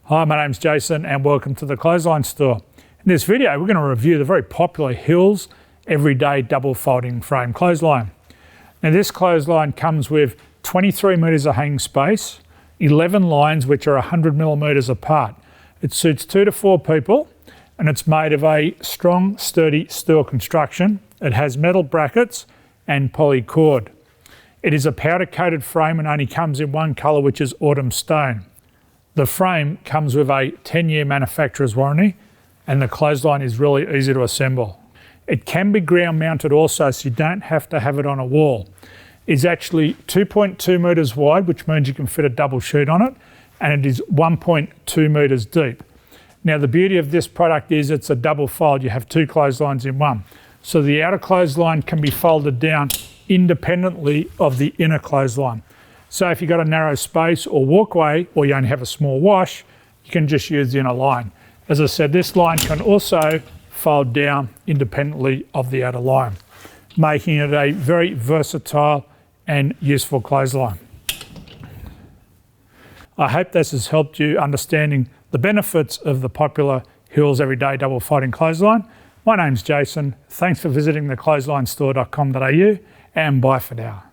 Hi, my name's Jason and welcome to the Clothesline Store. In this video, we're going to review the very popular Hills Everyday Double Folding Frame Clothesline. Now this clothesline comes with 23 metres of hanging space, 11 lines which are 100 millimetres apart. It suits 2 to 4 people and it's made of a strong, sturdy steel construction. It has metal brackets and poly cord. It is a powder coated frame and only comes in one colour, which is autumn stone. The frame comes with a 10-year manufacturer's warranty and the clothesline is really easy to assemble. It can be ground mounted also, so you don't have to have it on a wall. It's actually 2.2 metres wide, which means you can fit a double sheet on it, and it is 1.2 metres deep. Now the beauty of this product is it's a double fold. You have 2 clotheslines in one. So the outer clothesline can be folded down independently of the inner clothesline. So if you've got a narrow space or walkway, or you only have a small wash, you can just use the inner line. As I said, this line can also fold down independently of the outer line, making it a very versatile and useful clothesline. I hope this has helped you understanding the benefits of the popular Hills Everyday Double Folding Clothesline. My name's Jason. Thanks for visiting theclotheslinestore.com.au and bye for now.